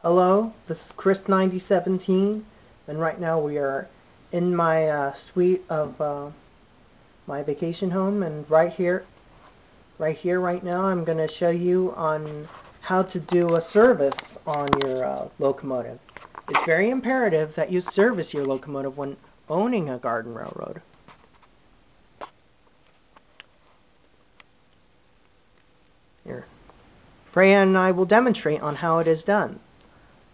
Hello, this is Chris 9017, and right now we are in my suite of my vacation home, and right now I'm going to show you on how to do a service on your locomotive. It's very imperative that you service your locomotive when owning a garden railroad. Here, Freya and I will demonstrate on how it is done.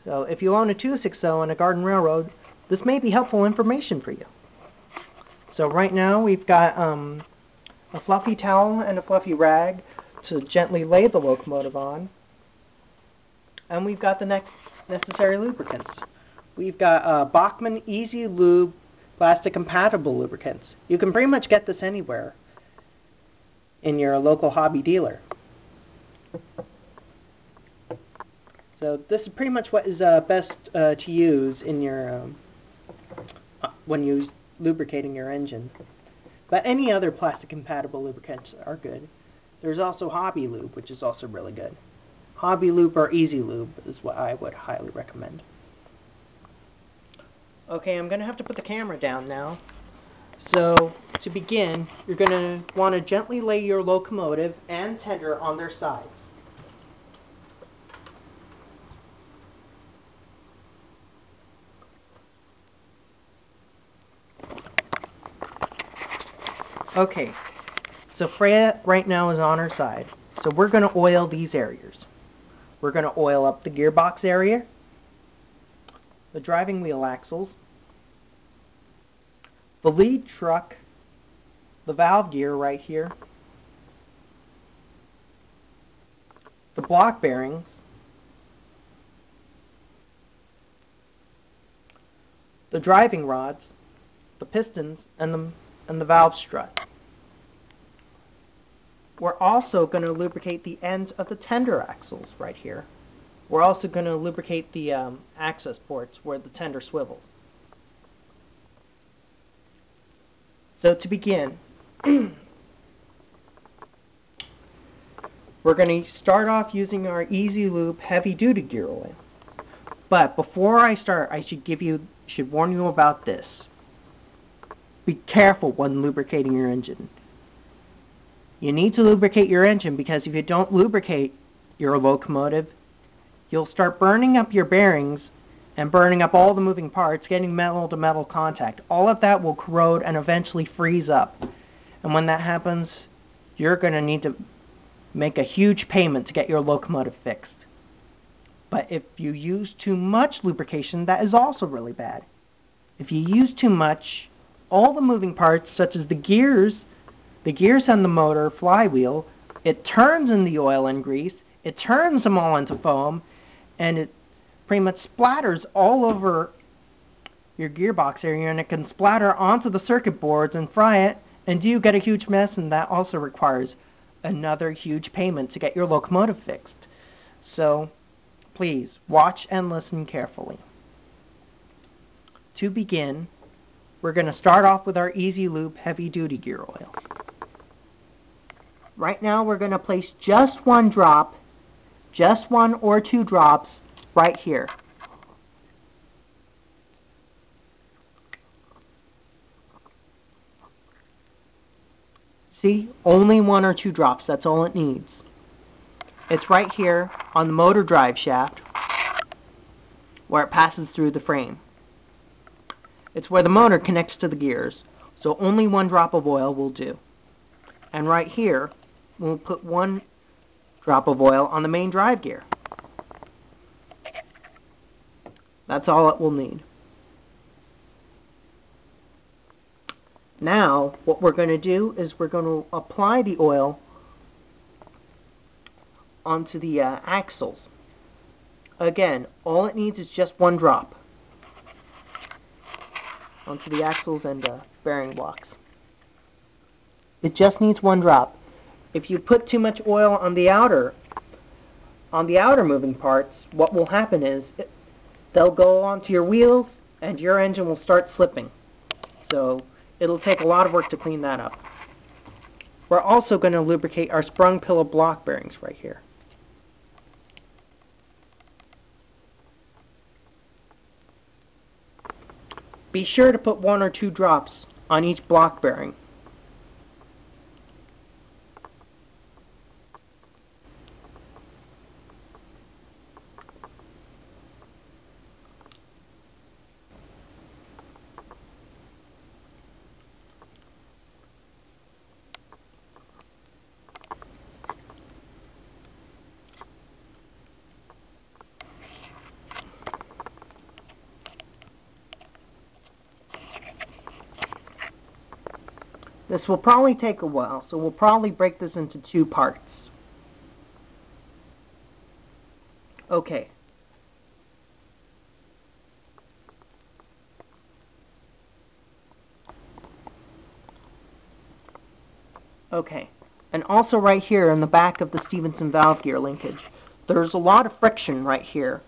So if you own a 260 and a garden railroad, this may be helpful information for you. So right now we've got a fluffy towel and a fluffy rag to gently lay the locomotive on. And we've got the necessary lubricants. We've got Bachmann Easy Lube plastic compatible lubricants. You can pretty much get this anywhere in your local hobby dealer. So this is pretty much what is best to use in your when you're lubricating your engine. But any other plastic compatible lubricants are good. There's also Hobby Lube, which is also really good. Hobby Lube or Easy Lube is what I would highly recommend. Okay, I'm going to have to put the camera down now. So to begin, you're going to want to gently lay your locomotive and tender on their sides. Okay, so Freya right now is on her side. So we're going to oil these areas. We're going to oil up the gearbox area, the driving wheel axles, the lead truck, the valve gear right here, the block bearings, the driving rods, the pistons, and the valve strut. We're also going to lubricate the ends of the tender axles right here. We're also going to lubricate the access ports where the tender swivels. So to begin, we're going to start off using our Easy Lube heavy duty gear oil. But before I start, I should warn you about this. Be careful when lubricating your engine. You need to lubricate your engine because if you don't lubricate your locomotive, you'll start burning up your bearings and burning up all the moving parts, getting metal to metal contact. All of that will corrode and eventually freeze up. And when that happens, you're going to need to make a huge payment to get your locomotive fixed. But if you use too much lubrication, that is also really bad. If you use too much, all the moving parts, such as the gears and the motor flywheel, it turns in the oil and grease, it turns them all into foam, and it pretty much splatters all over your gearbox area, and it can splatter onto the circuit boards and fry it, and you get a huge mess, and that also requires another huge payment to get your locomotive fixed. So please watch and listen carefully. To begin, we're going to start off with our Easy Lube heavy duty gear oil. Right now we're going to place just one drop, just one or two drops right here. See, only one or two drops, that's all it needs. It's right here on the motor drive shaft where it passes through the frame. It's where the motor connects to the gears, so only one drop of oil will do. And right here, we'll put one drop of oil on the main drive gear. That's all it will need. Now, what we're going to do is we're going to apply the oil onto the axles. Again, all it needs is just one drop onto the axles and bearing blocks. It just needs one drop. If you put too much oil on the outer moving parts, what will happen is they'll go onto your wheels and your engine will start slipping. So it'll take a lot of work to clean that up. We're also going to lubricate our sprung pillow block bearings right here. Be sure to put 1 or 2 drops on each block bearing. This will probably take a while, so we'll probably break this into 2 parts. Okay. Okay. And also right here in the back of the Stevenson valve gear linkage, there's a lot of friction right here.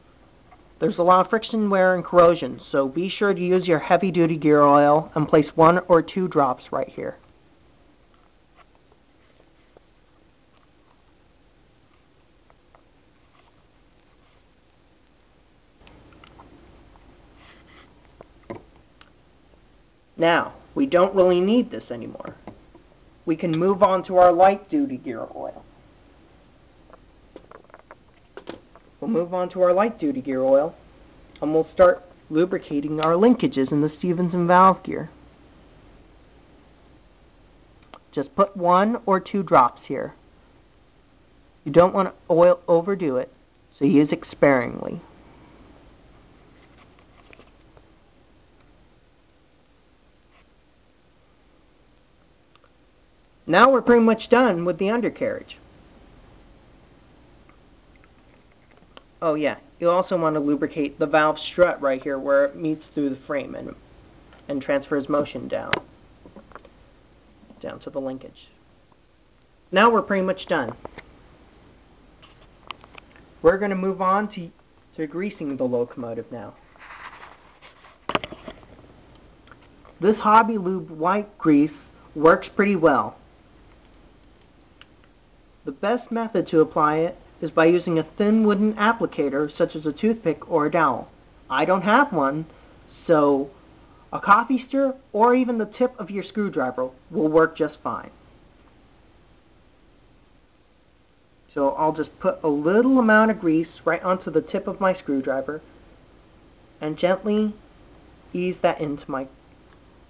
There's a lot of friction, wear, and corrosion, so be sure to use your heavy-duty gear oil and place 1 or 2 drops right here. Now, we don't really need this anymore. We can move on to our light-duty gear oil. We'll move on to our light-duty gear oil, and we'll start lubricating our linkages in the Stevenson valve gear. Just put 1 or 2 drops here. You don't want to overdo it, so use it sparingly. Now we're pretty much done with the undercarriage. Oh yeah, you also want to lubricate the valve strut right here where it meets through the frame and transfers motion down to the linkage. Now we're pretty much done. We're going to move on to greasing the locomotive now. This Hobby Lube white grease works pretty well. The best method to apply it is by using a thin wooden applicator such as a toothpick or a dowel. I don't have one, so a coffee stir or even the tip of your screwdriver will work just fine. So I'll just put a little amount of grease right onto the tip of my screwdriver and gently ease that into my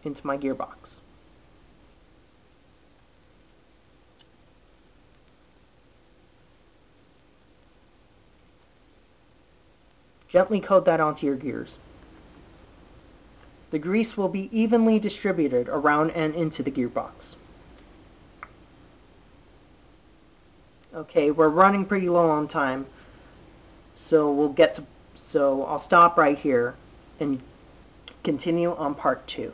gearbox. Gently coat that onto your gears. The grease will be evenly distributed around and into the gearbox. Okay, we're running pretty low on time, so I'll stop right here and continue on part 2.